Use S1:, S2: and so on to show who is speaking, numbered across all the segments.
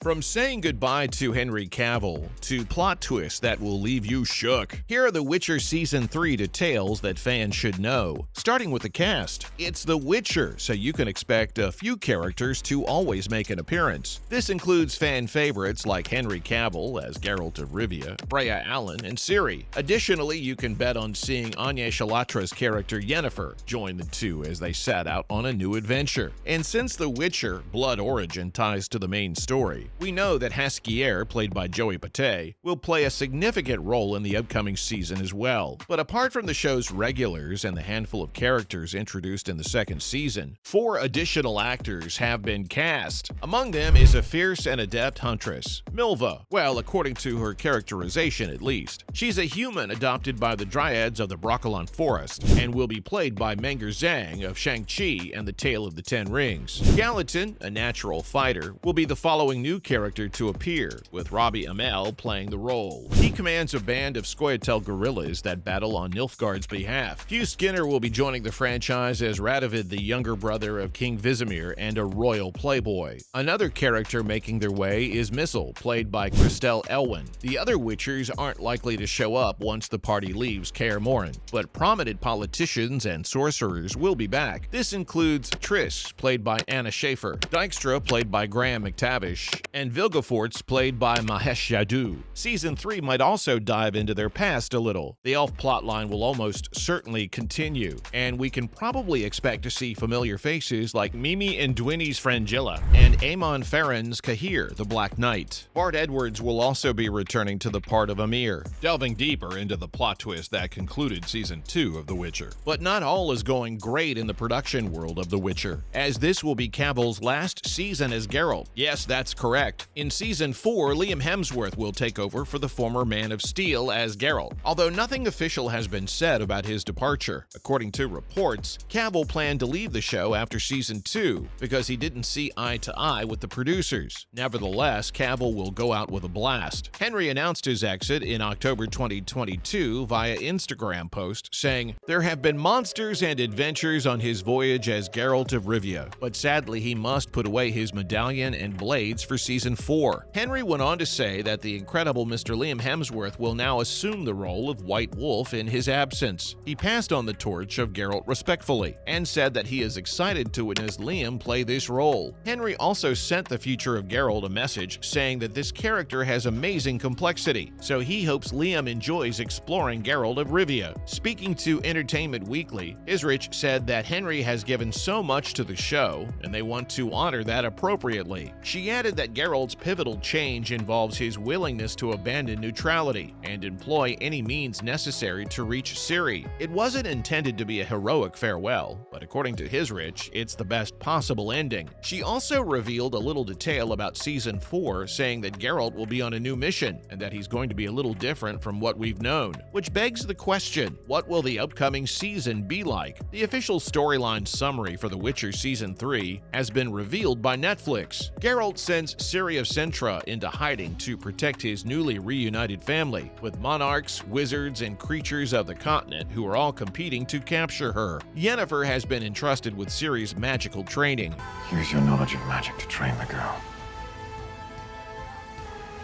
S1: From saying goodbye to Henry Cavill to plot twists that will leave you shook, here are The Witcher Season 3 details that fans should know. Starting with the cast, it's The Witcher, so you can expect a few characters to always make an appearance. This includes fan favorites like Henry Cavill as Geralt of Rivia, Freya Allan, and Ciri. Additionally, you can bet on seeing Anya Chalatra's character Yennefer join the two as they set out on a new adventure. And since The Witcher Blood Origin ties to the main story, we know that Jaskier, played by Joey Pate, will play a significant role in the upcoming season as well. But apart from the show's regulars and the handful of characters introduced in the second season, 4 additional actors have been cast. Among them is a fierce and adept huntress, Milva. Well, according to her characterization at least. She's a human adopted by the Dryads of the Brokilon Forest and will be played by Menger Zhang of Shang-Chi and the Tale of the Ten Rings. Gallatin, a natural fighter, will be the following new character to appear, with Robbie Amell playing the role. He commands a band of Scoia'tael guerrillas that battle on Nilfgaard's behalf. Hugh Skinner will be joining the franchise as Radovid, the younger brother of King Vizimir and a royal playboy. Another character making their way is Missile, played by Christelle Elwyn. The other Witchers aren't likely to show up once the party leaves Kaer Morhen, but prominent politicians and sorcerers will be back. This includes Triss, played by Anna Schafer, Dykstra, played by Graham McTavish, and Vilgefortz, played by Mahesh Yadu. Season 3 might also dive into their past a little. The elf plotline will almost certainly continue, and we can probably expect to see familiar faces like Mimi and Dwinny's Frangilla and Aemon Farron's Cahir, the Black Knight. Bart Edwards will also be returning to the part of Emhyr, delving deeper into the plot twist that concluded Season 2 of The Witcher. But not all is going great in the production world of The Witcher, as this will be Cavill's last season as Geralt. Yes, that's correct. In Season 4, Liam Hemsworth will take over for the former Man of Steel as Geralt, although nothing official has been said about his departure. According to reports, Cavill planned to leave the show after Season 2 because he didn't see eye to eye with the producers. Nevertheless, Cavill will go out with a blast. Henry announced his exit in October 2022 via Instagram post, saying, "There have been monsters and adventures on his voyage as Geralt of Rivia, but sadly he must put away his medallion and blades for Season 4. Henry went on to say that the incredible Mr. Liam Hemsworth will now assume the role of White Wolf in his absence. He passed on the torch of Geralt respectfully, and said that he is excited to witness Liam play this role. Henry also sent the future of Geralt a message saying that this character has amazing complexity, so he hopes Liam enjoys exploring Geralt of Rivia. Speaking to Entertainment Weekly, Isrich said that Henry has given so much to the show, and they want to honor that appropriately. She added that Geralt's pivotal change involves his willingness to abandon neutrality and employ any means necessary to reach Ciri. It wasn't intended to be a heroic farewell, but according to Isrich, it's the best possible ending. She also revealed a little detail about Season 4, saying that Geralt will be on a new mission and that he's going to be a little different from what we've known, which begs the question, what will the upcoming season be like? The official storyline summary for The Witcher Season 3 has been revealed by Netflix. Geralt sends Ciri of Cintra into hiding to protect his newly reunited family, with monarchs, wizards, and creatures of the continent who are all competing to capture her. Yennefer has been entrusted with Ciri's magical training.
S2: Use your knowledge of magic to train the girl.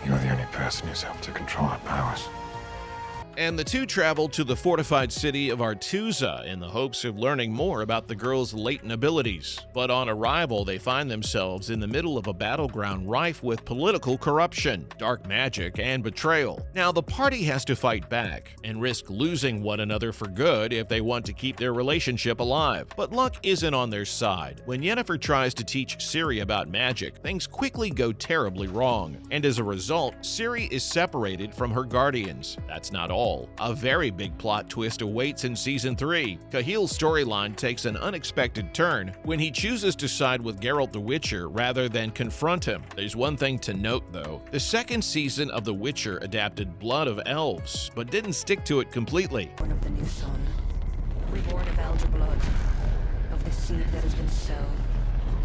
S2: You're the only person who's able to control her powers.
S1: And the two travel to the fortified city of Artuza in the hopes of learning more about the girl's latent abilities. But on arrival, they find themselves in the middle of a battleground rife with political corruption, dark magic, and betrayal. Now, the party has to fight back and risk losing one another for good if they want to keep their relationship alive. But luck isn't on their side. When Yennefer tries to teach Ciri about magic, things quickly go terribly wrong. And as a result, Ciri is separated from her guardians. That's not all. A very big plot twist awaits in Season 3. Cahill's storyline takes an unexpected turn when he chooses to side with Geralt the Witcher rather than confront him. There's one thing to note though. The second season of The Witcher adapted Blood of Elves, but didn't stick to it completely.
S3: Born of the new sun, reborn of elder blood, of the seed that has been sown,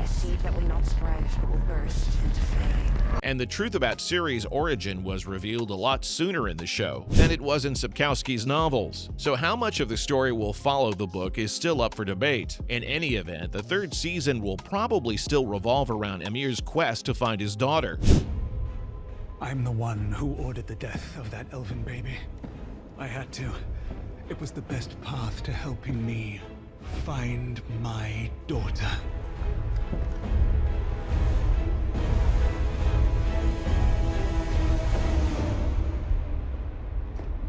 S3: a seed that will not sprout but will burst into flame.
S1: And the truth about Ciri's origin was revealed a lot sooner in the show than it was in Sapkowski's novels. So how much of the story will follow the book is still up for debate. In any event, the third season will probably still revolve around Emhyr's quest to find his daughter.
S4: I'm the one who ordered the death of that elven baby. I had to. It was the best path to helping me find my daughter.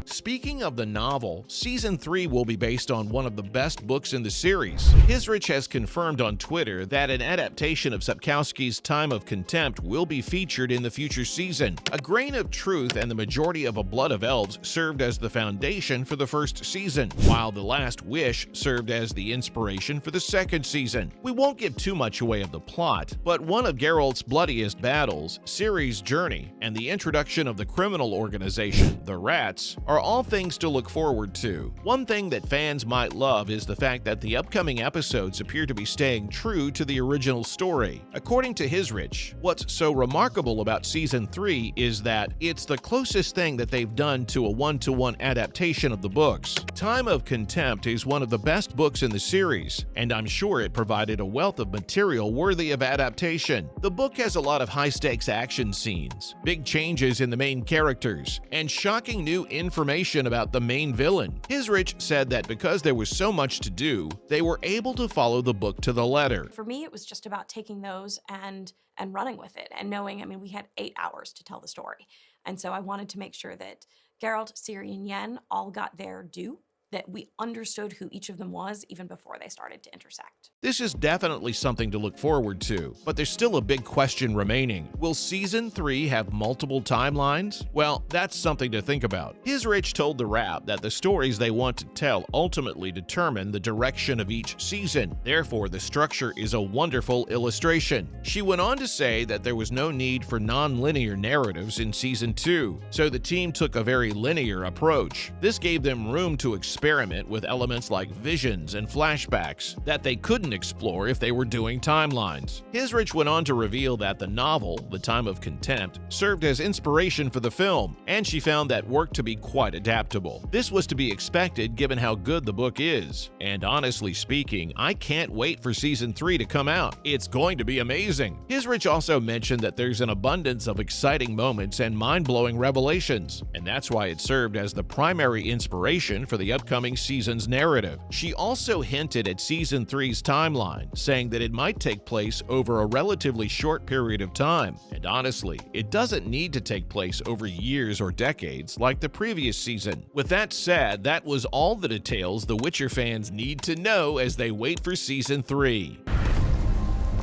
S1: Speaking of the novel, Season 3 will be based on one of the best books in the series. Hisrich has confirmed on Twitter that an adaptation of Sapkowski's Time of Contempt will be featured in the future season. A Grain of Truth and the majority of A Blood of Elves served as the foundation for the first season, while The Last Wish served as the inspiration for the second season. We won't give too much away of the plot, but one of Geralt's bloodiest battles, Ciri's journey, and the introduction of the criminal organization, the Rats, are all things to look forward to. One thing that fans might love is the fact that the upcoming episodes appear to be staying true to the original story. According to Hisrich, what's so remarkable about Season 3 is that it's the closest thing that they've done to a one-to-one adaptation of the books. Time of Contempt is one of the best books in the series, and I'm sure it provided a wealth of material worthy of adaptation. The book has a lot of high-stakes action scenes, big changes in the main characters, and shocking new information about the main villain. Hisrich said that because there was so much to do, they were able to follow the book to the letter.
S5: For me, it was just about taking those and running with it and knowing, I mean, we had 8 hours to tell the story. And so I wanted to make sure that Geralt, Ciri, and Yen all got their due, that we understood who each of them was even before they started to intersect.
S1: This is definitely something to look forward to, but there's still a big question remaining. Will Season 3 have multiple timelines? Well, that's something to think about. Hisrich told The Wrap that the stories they want to tell ultimately determine the direction of each season. Therefore, the structure is a wonderful illustration. She went on to say that there was no need for non-linear narratives in Season 2, so the team took a very linear approach. This gave them room to experiment with elements like visions and flashbacks that they couldn't explore if they were doing timelines. Hisrich went on to reveal that the novel, The Time of Contempt, served as inspiration for the film, and she found that work to be quite adaptable. This was to be expected given how good the book is, and honestly speaking, I can't wait for Season 3 to come out. It's going to be amazing. Hisrich also mentioned that there's an abundance of exciting moments and mind-blowing revelations, and that's why it served as the primary inspiration for the upcoming season's narrative. She also hinted at Season 3's timeline, saying that it might take place over a relatively short period of time, and honestly, it doesn't need to take place over years or decades like the previous season. With that said, that was all the details The Witcher fans need to know as they wait for Season 3.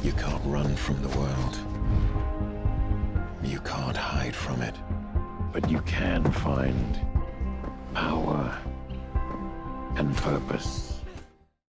S2: You can't run from the world. You can't hide from it. But you can find power and purpose.